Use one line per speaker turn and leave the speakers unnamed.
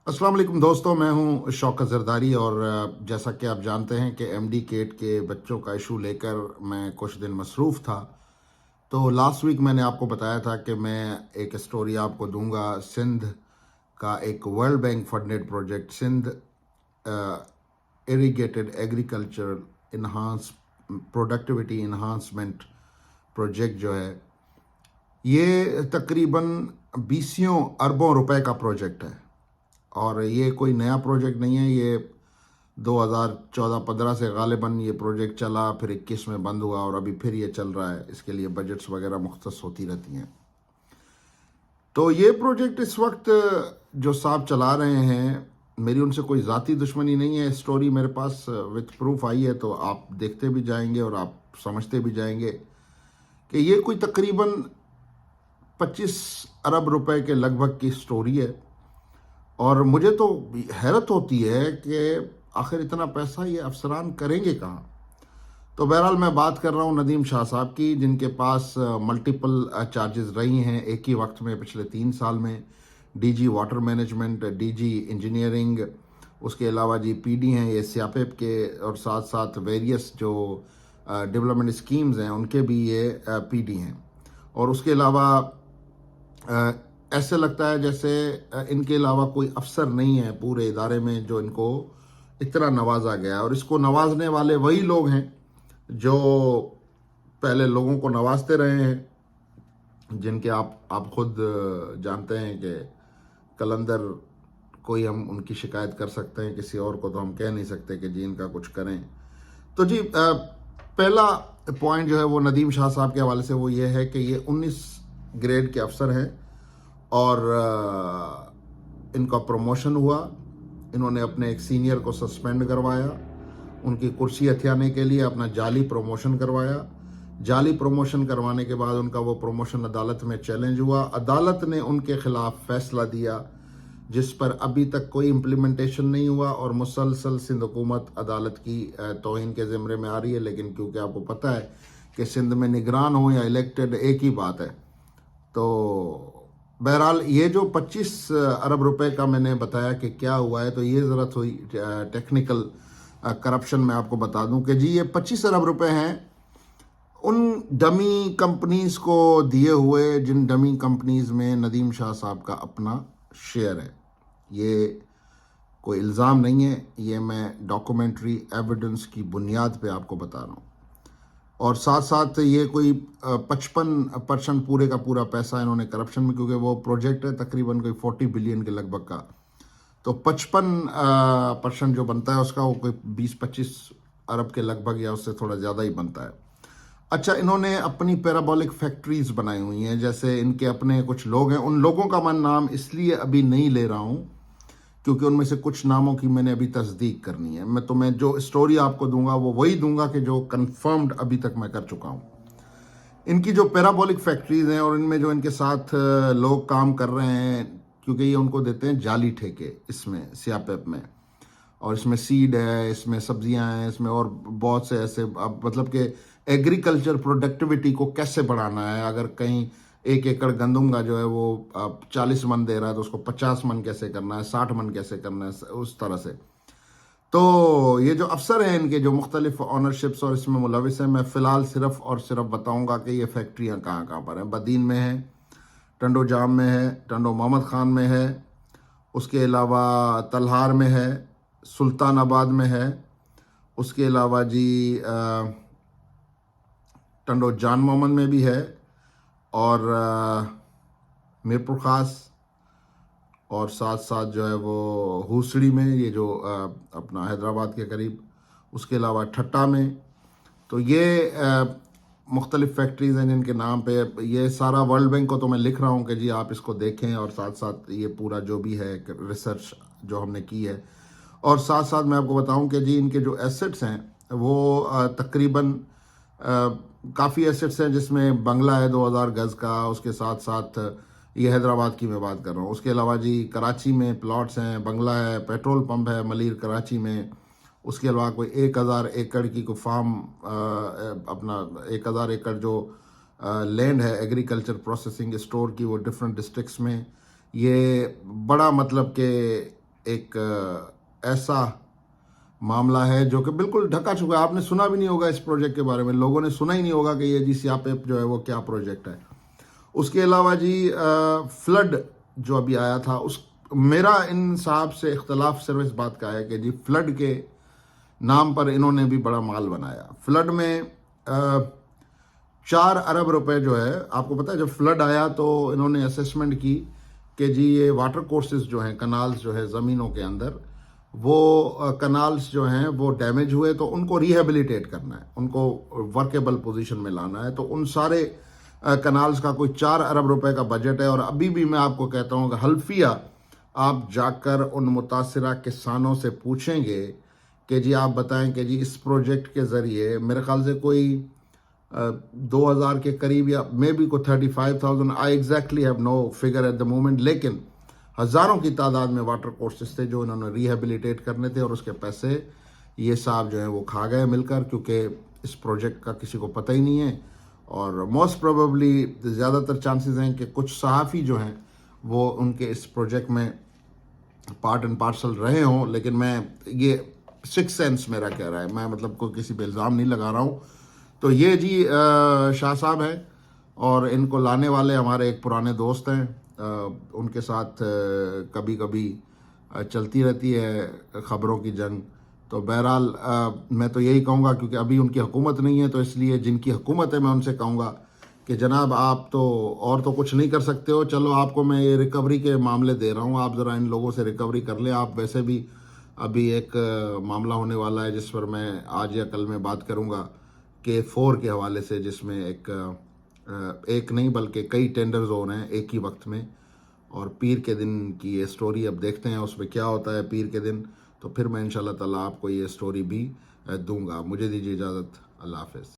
अस्सलाम वालेकुम दोस्तों, मैं हूं शौकत ज़रदारी और जैसा कि आप जानते हैं कि एमडी केट के बच्चों का इशू लेकर मैं कुछ दिन मसरूफ़ था। तो लास्ट वीक मैंने आपको बताया था कि मैं एक स्टोरी आपको दूंगा सिंध का एक world bank funded project Sindh irrigated agriculture enhance productivity enhancement project जो है, ये तकरीबन बीसियों अरबों रुपए का प्रोजेक्ट है। और ये कोई नया प्रोजेक्ट नहीं है। ये 2014-15 से गालिबन ये प्रोजेक्ट चला, फिर 21 में बंद हुआ और अभी फिर ये चल रहा है। इसके लिए बजट्स वगैरह मुख्तस होती रहती हैं। तो ये प्रोजेक्ट इस वक्त जो साहब चला रहे हैं, मेरी उनसे कोई ज़ाती दुश्मनी नहीं है। स्टोरी मेरे पास विथ प्रूफ आई है, तो आप देखते भी जाएंगे और आप समझते भी जाएंगे कि ये कोई तकरीबन 25 अरब रुपए के लगभग की स्टोरी है। और मुझे तो हैरत होती है कि आखिर इतना पैसा ये अफसरान करेंगे कहाँ। तो बहरहाल मैं बात कर रहा हूँ नदीम शाह साहब की, जिनके पास मल्टीपल चार्जेस रही हैं एक ही वक्त में पिछले 3 साल में। DG water management, DG engineering, उसके अलावा जी पीडी हैं ये सियापेप के, और साथ साथ वेरियस जो डेवलपमेंट स्कीम्स हैं उनके भी ये पीडी हैं। और उसके अलावा ऐसे लगता है जैसे इनके अलावा कोई अफसर नहीं है पूरे इदारे में जो इनको इतना नवाजा गया। और इसको नवाजने वाले वही लोग हैं जो पहले लोगों को नवाजते रहे हैं, जिनके आप खुद जानते हैं कि कलंदर कोई हम उनकी शिकायत कर सकते हैं, किसी और को तो हम कह नहीं सकते कि जी इनका कुछ करें। तो जी पहला पॉइंट जो है वो नदीम शाह साहब के हवाले से वो ये है कि ये 19 ग्रेड के अफसर हैं और इनका प्रमोशन हुआ। इन्होंने अपने एक सीनियर को सस्पेंड करवाया, उनकी कुर्सी हथियाने के लिए अपना जाली प्रमोशन करवाया। जाली प्रमोशन करवाने के बाद उनका वो प्रमोशन अदालत में चैलेंज हुआ। अदालत ने उनके खिलाफ फैसला दिया जिस पर अभी तक कोई इम्प्लीमेंटेशन नहीं हुआ और मुसलसल सिंध हुकूमत अदालत की तौहीन के ज़िम्मे में आ रही है। लेकिन क्योंकि आपको पता है कि सिंध में निगरान हो या इलेक्टेड एक ही बात है, तो बहरहाल ये जो 25 अरब रुपए का मैंने बताया कि क्या हुआ है, तो ये ज़रा थोड़ी टेक्निकल करप्शन मैं आपको बता दूं कि जी ये 25 अरब रुपए हैं उन डमी कंपनीज को दिए हुए जिन डमी कंपनीज में नदीम शाह साहब का अपना शेयर है। ये कोई इल्ज़ाम नहीं है, ये मैं डॉक्यूमेंट्री एविडेंस की बुनियाद पे आपको बता रहा हूँ। और साथ साथ ये कोई 55% पूरे का पूरा पैसा इन्होंने करप्शन में, क्योंकि वो प्रोजेक्ट है तकरीबन कोई 40 बिलियन के लगभग का, तो 55% जो बनता है उसका वो कोई 20-25 अरब के लगभग या उससे थोड़ा ज़्यादा ही बनता है। अच्छा, इन्होंने अपनी पैराबोलिक फैक्ट्रीज बनाई हुई हैं, जैसे इनके अपने कुछ लोग हैं। उन लोगों का मैं नाम इसलिए अभी नहीं ले रहा हूँ क्योंकि उनमें से कुछ नामों की मैंने अभी तस्दीक करनी है। मैं जो स्टोरी आपको दूंगा वो वही दूंगा कि जो कंफर्म्ड अभी तक मैं कर चुका हूँ। इनकी जो पैराबोलिक फैक्ट्रीज हैं और इनमें जो इनके साथ लोग काम कर रहे हैं, क्योंकि ये उनको देते हैं जाली ठेके इसमें सियापेप में, और इसमें सीड है, इसमें सब्जियां हैं, इसमें और बहुत से ऐसे, अब मतलब कि एग्रीकल्चर प्रोडक्टिविटी को कैसे बढ़ाना है। अगर कहीं 1 एकड़ गंदम का जो है वो 40 मन दे रहा है तो उसको 50 मन कैसे करना है, 60 मन कैसे करना है, उस तरह से। तो ये जो अफसर हैं इनके जो मुख्तलिफ ऑनरशिप्स और इसमें मुलविस हैं, मैं फ़िलहाल सिर्फ और सिर्फ बताऊंगा कि ये फैक्ट्रियाँ कहाँ कहाँ पर हैं। बदीन में है, टंडो जाम में है, टंडो मोहम्मद ख़ान में है, उसके अलावा तलहार में है, सुल्तानाबाद में है, उसके अलावा जी टंडो जान मोहम्मद में भी है, और मीरपुर ख़ास, और साथ साथ जो है वो हुसड़ी में, ये जो अपना हैदराबाद के करीब, उसके अलावा ठट्टा में। तो ये मुख्तलिफ़ फैक्ट्रीज़ हैं जिनके नाम पे ये सारा वर्ल्ड बैंक को तो मैं लिख रहा हूँ कि जी आप इसको देखें, और साथ साथ ये पूरा जो भी है रिसर्च जो हमने की है। और साथ साथ मैं आपको बताऊँ कि जी इनके जो एसेट्स हैं वो तकरीबन काफ़ी एसेट्स हैं, जिसमें बंगला है 2000 गज़ का, उसके साथ साथ ये हैदराबाद की मैं बात कर रहा हूँ। उसके अलावा जी कराची में प्लॉट्स हैं, बंगला है, पेट्रोल पंप है मलीर कराची में। उसके अलावा कोई 1000 एकड़ की कोई फार्म, अपना 1000 एकड़ जो लैंड है एग्रीकल्चर प्रोसेसिंग स्टोर की, वो डिफरेंट डिस्ट्रिक्ट्स में। ये बड़ा मतलब कि एक ऐसा मामला है जो कि बिल्कुल ढका छुपा है। आपने सुना भी नहीं होगा इस प्रोजेक्ट के बारे में, लोगों ने सुना ही नहीं होगा कि ये जी सियापेप जो है वो क्या प्रोजेक्ट है। उसके अलावा जी फ्लड जो अभी आया था, उस मेरा इन साहब से इख्तलाफ सिर्फ इस बात का है कि जी फ्लड के नाम पर इन्होंने भी बड़ा माल बनाया। फ्लड में 4 अरब रुपए जो है, आपको पता है जब फ्लड आया तो इन्होंने असेसमेंट की कि जी ये वाटर कोर्सेज जो हैं, कनाल्स जो है ज़मीनों के अंदर, वो कनाल्स जो हैं वो डैमेज हुए तो उनको रिहेबिलिटेट करना है, उनको वर्केबल पोजीशन में लाना है। तो उन सारे कनाल्स का कोई 4 अरब रुपए का बजट है। और अभी भी मैं आपको कहता हूँ कि हल्फिया आप जाकर उन मुतासरा किसानों से पूछेंगे कि जी आप बताएं कि जी इस प्रोजेक्ट के ज़रिए मेरे ख्याल से कोई 2000 के करीब या मे बी को 35,000, आई exactly have know figure at the moment, लेकिन हज़ारों की तादाद में वाटर कोर्सेज थे जो इन्होंने रिहेबिलिटेट करने थे। और उसके पैसे ये साहब जो हैं वो खा गए मिलकर, क्योंकि इस प्रोजेक्ट का किसी को पता ही नहीं है। और मोस्ट प्रोबेबली ज़्यादातर चांसेस हैं कि कुछ सहाफ़ी जो हैं वो उनके इस प्रोजेक्ट में पार्ट एंड पार्सल रहे हों, लेकिन मैं ये सिक्स सेंस मेरा कह रहा है, मैं मतलब कोई किसी पे इल्ज़ाम नहीं लगा रहा हूँ। तो ये जी शाह साहब हैं और इनको लाने वाले हमारे एक पुराने दोस्त हैं। उनके साथ कभी कभी चलती रहती है ख़बरों की जंग। तो बहरहाल मैं तो यही कहूँगा, क्योंकि अभी उनकी हुकूमत नहीं है, तो इसलिए जिनकी हुकूमत है मैं उनसे कहूँगा कि जनाब आप तो और तो कुछ नहीं कर सकते हो, चलो आपको मैं ये रिकवरी के मामले दे रहा हूँ, आप ज़रा इन लोगों से रिकवरी कर लें। आप वैसे भी अभी एक मामला होने वाला है जिस पर मैं आज या कल में बात करूँगा, K4 के हवाले से, जिसमें एक नहीं बल्कि कई टेंडर्स हो रहे हैं एक ही वक्त में। और पीर के दिन की ये स्टोरी अब देखते हैं उसमें क्या होता है पीर के दिन। तो फिर मैं इंशाल्लाह ताला आपको ये स्टोरी भी दूंगा। मुझे दीजिए इजाज़त। अल्लाह हाफ़िज़।